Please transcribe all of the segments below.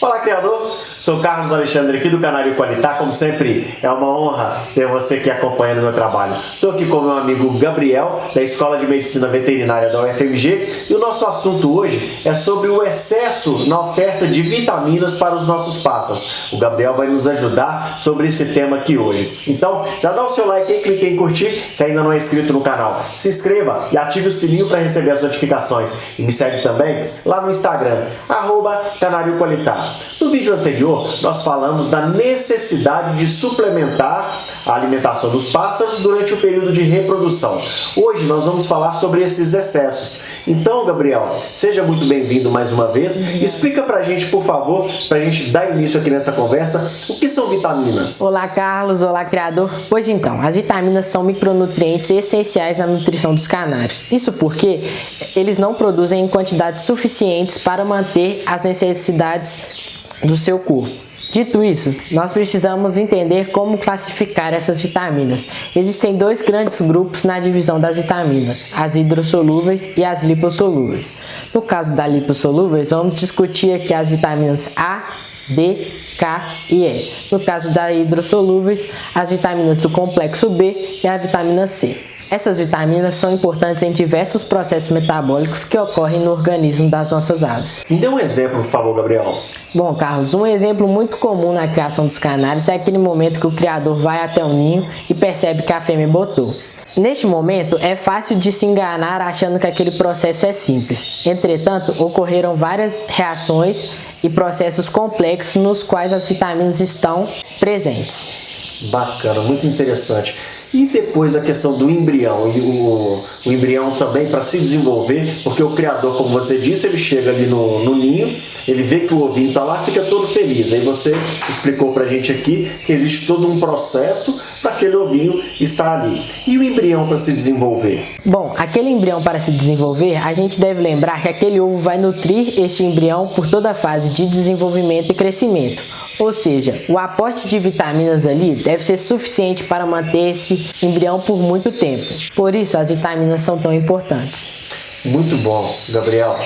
Olá, criador! Sou Carlos Alexandre aqui do Canário Qualitá. Como sempre, é uma honra ter você aqui acompanhando o meu trabalho. Estou aqui com o meu amigo Gabriel, da Escola de Medicina Veterinária da UFMG, e o nosso assunto hoje é sobre o excesso na oferta de vitaminas para os nossos pássaros. O Gabriel vai nos ajudar sobre esse tema aqui hoje. Então, já dá o seu like aí, clique em curtir, se ainda não é inscrito no canal. Se inscreva e ative o sininho para receber as notificações. E me segue também lá no Instagram, @Canário Qualitá. No vídeo anterior, nós falamos da necessidade de suplementar a alimentação dos pássaros durante o período de reprodução. Hoje nós vamos falar sobre esses excessos. Então, Gabriel, seja muito bem-vindo mais uma vez. Explica pra gente, por favor, pra gente dar início aqui nessa conversa, o que são vitaminas? Olá, Carlos. Olá, criador. Pois então, as vitaminas são micronutrientes essenciais na nutrição dos canários. Isso porque eles não produzem em quantidades suficientes para manter as necessidades do seu corpo. Dito isso, nós precisamos entender como classificar essas vitaminas. Existem dois grandes grupos na divisão das vitaminas, as hidrossolúveis e as lipossolúveis. No caso das lipossolúveis, vamos discutir aqui as vitaminas A, D, K e E. No caso das hidrossolúveis, as vitaminas do complexo B e a vitamina C. Essas vitaminas são importantes em diversos processos metabólicos que ocorrem no organismo das nossas aves. Me dê um exemplo, por favor, Gabriel. Bom, Carlos, um exemplo muito comum na criação dos canários é aquele momento que o criador vai até o ninho e percebe que a fêmea botou. Neste momento, é fácil de se enganar achando que aquele processo é simples. Entretanto, ocorreram várias reações e processos complexos nos quais as vitaminas estão presentes. Bacana, muito interessante. E depois a questão do embrião, e o embrião também para se desenvolver, porque o criador, como você disse, ele chega ali no ninho, ele vê que o ovinho está lá, fica todo feliz. Aí você explicou para a gente aqui que existe todo um processo para aquele ovinho estar ali. E o embrião para se desenvolver? Bom, aquele embrião para se desenvolver, a gente deve lembrar que aquele ovo vai nutrir este embrião por toda a fase de desenvolvimento e crescimento. Ou seja, o aporte de vitaminas ali deve ser suficiente para manter esse embrião por muito tempo. Por isso, as vitaminas são tão importantes. Muito bom, Gabriel.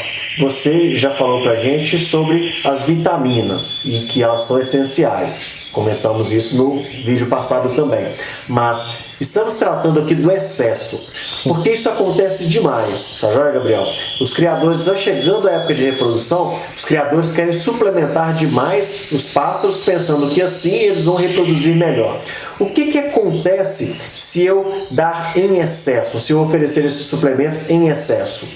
Você já falou pra gente sobre as vitaminas e que elas são essenciais. Comentamos isso no vídeo passado também. Mas estamos tratando aqui do excesso. Sim. Porque isso acontece demais, tá joia, Gabriel? Os criadores, já chegando à época de reprodução, os criadores querem suplementar demais os pássaros, pensando que assim eles vão reproduzir melhor. O que acontece se eu dar em excesso, se eu oferecer esses suplementos em excesso?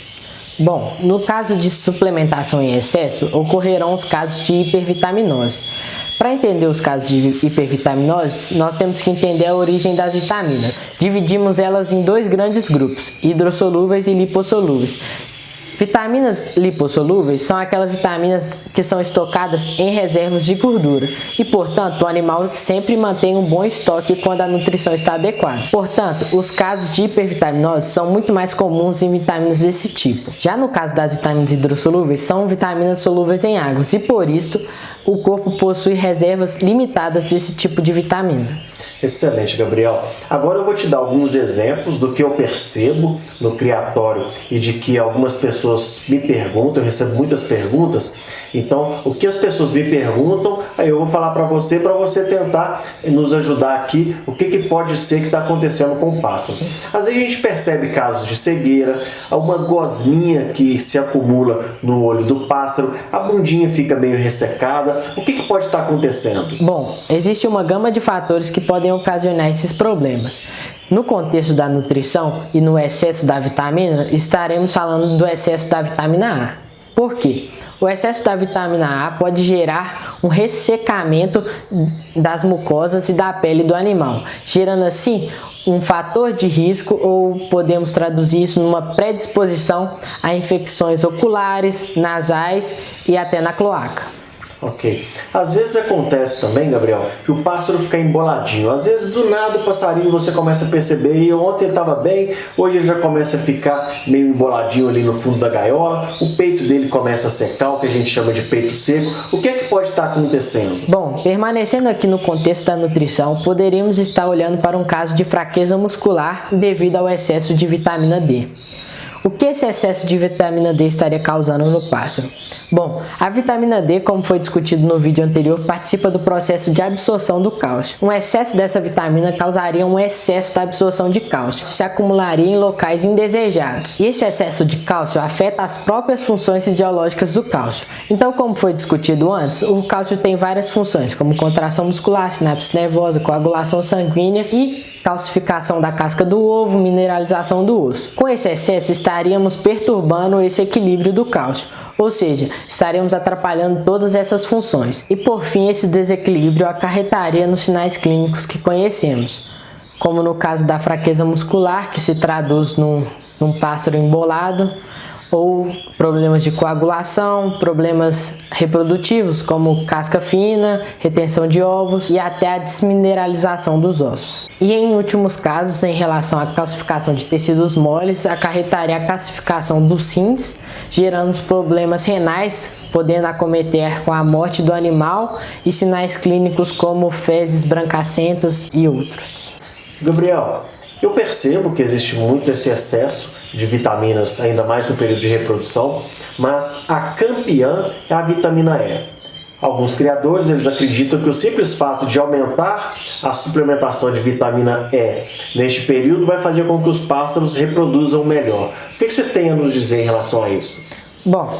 Bom, no caso de suplementação em excesso, ocorrerão os casos de hipervitaminose. Para entender os casos de hipervitaminose, nós temos que entender a origem das vitaminas. Dividimos elas em dois grandes grupos, hidrossolúveis e lipossolúveis. Vitaminas lipossolúveis são aquelas vitaminas que são estocadas em reservas de gordura e, portanto, o animal sempre mantém um bom estoque quando a nutrição está adequada. Portanto, os casos de hipervitaminose são muito mais comuns em vitaminas desse tipo. Já no caso das vitaminas hidrossolúveis, são vitaminas solúveis em águas e, por isso, o corpo possui reservas limitadas desse tipo de vitamina. Excelente, Gabriel. Agora eu vou te dar alguns exemplos do que eu percebo no criatório e de que algumas pessoas me perguntam, eu recebo muitas perguntas. Então, o que as pessoas me perguntam, aí eu vou falar para você tentar nos ajudar aqui, o que pode ser que está acontecendo com o pássaro. Às vezes a gente percebe casos de cegueira, uma gosminha que se acumula no olho do pássaro, a bundinha fica meio ressecada. O que pode estar acontecendo? Bom, existe uma gama de fatores que podem ocasionar esses problemas. No contexto da nutrição e no excesso da vitamina, estaremos falando do excesso da vitamina A. Por quê? O excesso da vitamina A pode gerar um ressecamento das mucosas e da pele do animal, gerando assim um fator de risco, ou podemos traduzir isso numa predisposição a infecções oculares, nasais e até na cloaca. Ok. Às vezes acontece também, Gabriel, que o pássaro fica emboladinho. Às vezes, do nada, o passarinho você começa a perceber, e ontem ele estava bem, hoje ele já começa a ficar meio emboladinho ali no fundo da gaiola, o peito dele começa a secar, o que a gente chama de peito seco. O que é que pode estar acontecendo? Bom, permanecendo aqui no contexto da nutrição, poderíamos estar olhando para um caso de fraqueza muscular devido ao excesso de vitamina D. O que esse excesso de vitamina D estaria causando no pássaro? Bom, a vitamina D, como foi discutido no vídeo anterior, participa do processo de absorção do cálcio. Um excesso dessa vitamina causaria um excesso da absorção de cálcio, se acumularia em locais indesejados. E esse excesso de cálcio afeta as próprias funções fisiológicas do cálcio. Então, como foi discutido antes, o cálcio tem várias funções, como contração muscular, sinapse nervosa, coagulação sanguínea e calcificação da casca do ovo, mineralização do osso. Com esse excesso, estaríamos perturbando esse equilíbrio do cálcio, ou seja, estaremos atrapalhando todas essas funções. E por fim, esse desequilíbrio acarretaria nos sinais clínicos que conhecemos, como no caso da fraqueza muscular, que se traduz num pássaro embolado, ou problemas de coagulação, problemas reprodutivos como casca fina, retenção de ovos e até a desmineralização dos ossos. E em últimos casos, em relação à calcificação de tecidos moles, acarretaria a calcificação dos rins, gerando problemas renais, podendo acometer com a morte do animal e sinais clínicos como fezes brancacentas e outros. Gabriel, eu percebo que existe muito esse excesso de vitaminas, ainda mais no período de reprodução, mas a campeã é a vitamina E. Alguns criadores eles acreditam que o simples fato de aumentar a suplementação de vitamina E neste período vai fazer com que os pássaros reproduzam melhor. O que você tem a nos dizer em relação a isso? Bom,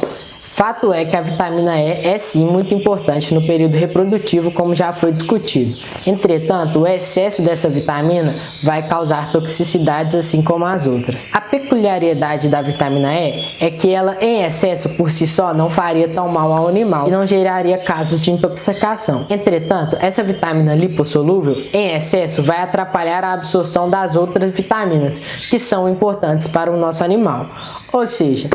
fato é que a vitamina E é sim muito importante no período reprodutivo, como já foi discutido. Entretanto, o excesso dessa vitamina vai causar toxicidades assim como as outras. A peculiaridade da vitamina E é que ela em excesso por si só não faria tão mal ao animal e não geraria casos de intoxicação. Entretanto, essa vitamina lipossolúvel em excesso vai atrapalhar a absorção das outras vitaminas que são importantes para o nosso animal. Ou seja,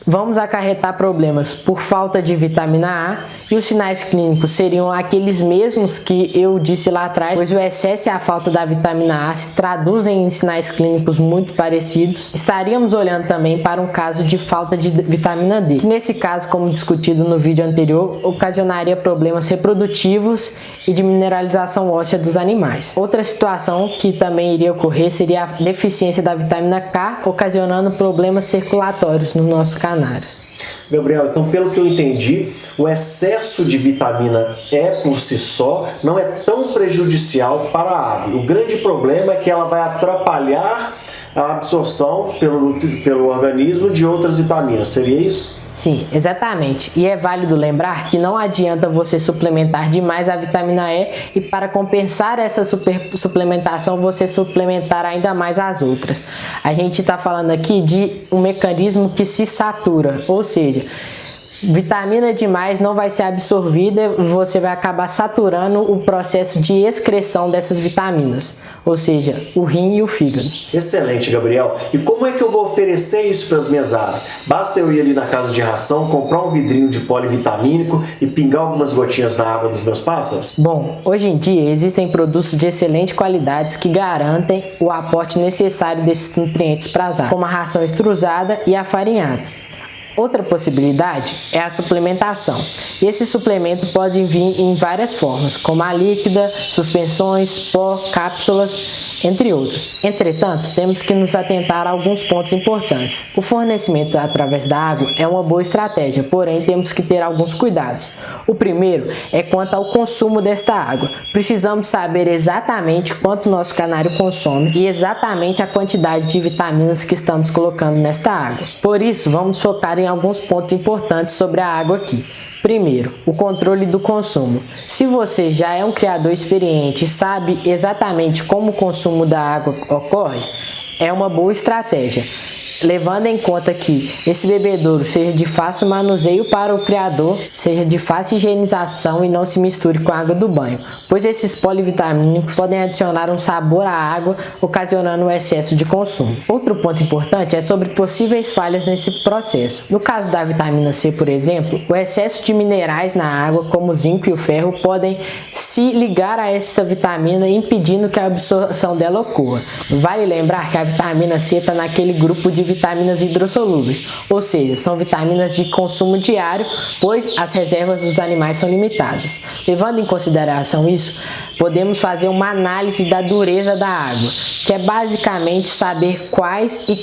vamos acarretar problemas por falta de vitamina A e os sinais clínicos seriam aqueles mesmos que eu disse lá atrás, pois o excesso e a falta da vitamina A se traduzem em sinais clínicos muito parecidos. Estaríamos olhando também para um caso de falta de vitamina D, que nesse caso, como discutido no vídeo anterior, ocasionaria problemas reprodutivos e de mineralização óssea dos animais. Outra situação que também iria ocorrer seria a deficiência da vitamina K, ocasionando problemas circulatórios no nosso canário. Gabriel, então pelo que eu entendi, o excesso de vitamina E por si só não é tão prejudicial para a ave. O grande problema é que ela vai atrapalhar a absorção pelo organismo de outras vitaminas. Seria isso? Sim, exatamente. E é válido lembrar que não adianta você suplementar demais a vitamina E e para compensar essa suplementação você suplementar ainda mais as outras. A gente está falando aqui de um mecanismo que se satura, ou seja, vitamina demais não vai ser absorvida, você vai acabar saturando o processo de excreção dessas vitaminas, ou seja, o rim e o fígado. Excelente, Gabriel. E como é que eu vou oferecer isso para as minhas aves? Basta eu ir ali na casa de ração, comprar um vidrinho de polivitamínico e pingar algumas gotinhas na água dos meus pássaros? Bom, hoje em dia existem produtos de excelente qualidade que garantem o aporte necessário desses nutrientes para as aves, como a ração extrusada e a farinhada. Outra possibilidade é a suplementação. E esse suplemento pode vir em várias formas, como a líquida, suspensões, pó, cápsulas, entre outros. Entretanto, temos que nos atentar a alguns pontos importantes. O fornecimento através da água é uma boa estratégia, porém temos que ter alguns cuidados. O primeiro é quanto ao consumo desta água. Precisamos saber exatamente quanto nosso canário consome e exatamente a quantidade de vitaminas que estamos colocando nesta água. Por isso, vamos focar em alguns pontos importantes sobre a água aqui. Primeiro, o controle do consumo. Se você já é um criador experiente e sabe exatamente como o consumo da água ocorre, é uma boa estratégia, levando em conta que esse bebedouro seja de fácil manuseio para o criador, seja de fácil higienização e não se misture com a água do banho, pois esses polivitamínicos podem adicionar um sabor à água, ocasionando um excesso de consumo. Outro ponto importante é sobre possíveis falhas nesse processo. No caso da vitamina C, por exemplo, o excesso de minerais na água, como o zinco e o ferro, podem se ligar a essa vitamina, impedindo que a absorção dela ocorra. Vale lembrar que a vitamina C está naquele grupo de vitaminas hidrossolúveis, ou seja, são vitaminas de consumo diário, pois as reservas dos animais são limitadas. Levando em consideração isso, podemos fazer uma análise da dureza da água, que é basicamente saber quais e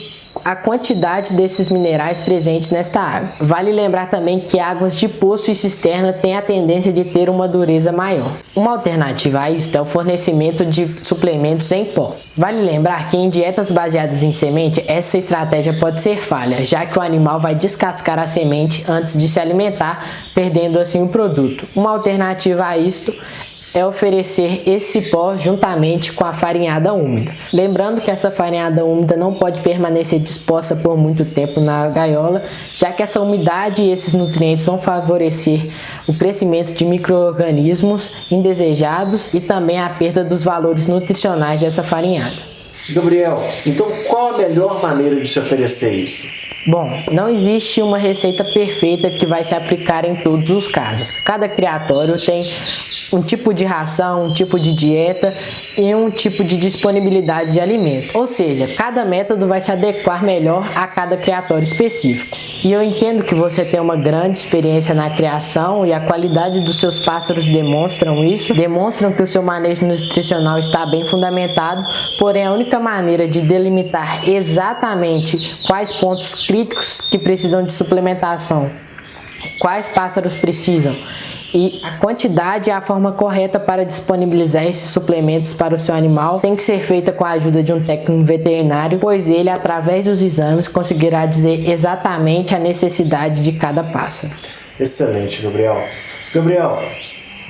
a quantidade desses minerais presentes nesta água. Vale lembrar também que águas de poço e cisterna têm a tendência de ter uma dureza maior. Uma alternativa a isso é o fornecimento de suplementos em pó. Vale lembrar que em dietas baseadas em semente, essa estratégia pode ser falha, já que o animal vai descascar a semente antes de se alimentar, perdendo assim o produto. Uma alternativa a isto é oferecer esse pó juntamente com a farinhada úmida. Lembrando que essa farinhada úmida não pode permanecer disposta por muito tempo na gaiola, já que essa umidade e esses nutrientes vão favorecer o crescimento de micro-organismos indesejados e também a perda dos valores nutricionais dessa farinhada. Gabriel, então qual a melhor maneira de se oferecer isso? Bom, não existe uma receita perfeita que vai se aplicar em todos os casos. Cada criatório tem um tipo de ração, um tipo de dieta e um tipo de disponibilidade de alimento. Ou seja, cada método vai se adequar melhor a cada criatório específico. E eu entendo que você tem uma grande experiência na criação e a qualidade dos seus pássaros demonstram isso, demonstram que o seu manejo nutricional está bem fundamentado, porém a única maneira de delimitar exatamente quais pontos críticos que precisam de suplementação, quais pássaros precisam e a quantidade e a forma correta para disponibilizar esses suplementos para o seu animal tem que ser feita com a ajuda de um técnico veterinário, pois ele, através dos exames, conseguirá dizer exatamente a necessidade de cada pássaro. Excelente, Gabriel. Gabriel,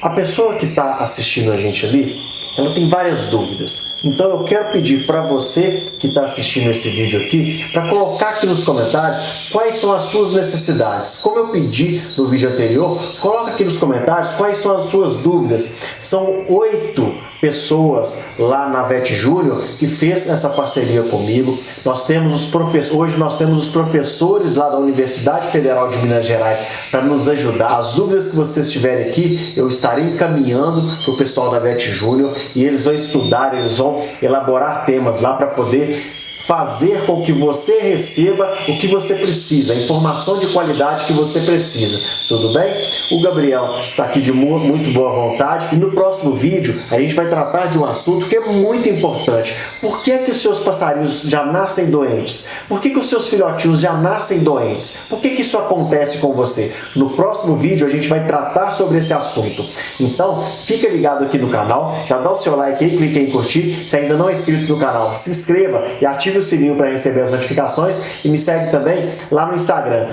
a pessoa que está assistindo a gente ali, ela tem várias dúvidas. Então eu quero pedir para você que está assistindo esse vídeo aqui, para colocar aqui nos comentários quais são as suas necessidades. Como eu pedi no vídeo anterior, coloca aqui nos comentários quais são as suas dúvidas. São 8 pessoas lá na Vet Júnior que fez essa parceria comigo. Nós temos os professores, hoje nós temos os professores lá da Universidade Federal de Minas Gerais para nos ajudar. As dúvidas que vocês tiverem aqui, eu estarei encaminhando para o pessoal da Vet Júnior e eles vão estudar, eles vão elaborar temas lá para poder fazer com que você receba o que você precisa, a informação de qualidade que você precisa. Tudo bem? O Gabriel está aqui de muito boa vontade e no próximo vídeo a gente vai tratar de um assunto que é muito importante. Por que que os seus passarinhos já nascem doentes? Por que que os seus filhotinhos já nascem doentes? Por que que isso acontece com você? No próximo vídeo a gente vai tratar sobre esse assunto. Então, fica ligado aqui no canal, já dá o seu like aí, clique em curtir. Se ainda não é inscrito no canal, se inscreva e ative o sininho para receber as notificações e me segue também lá no Instagram,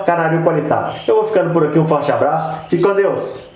@Canário Qualitá. Eu vou ficando por aqui, um forte abraço, fique com Deus!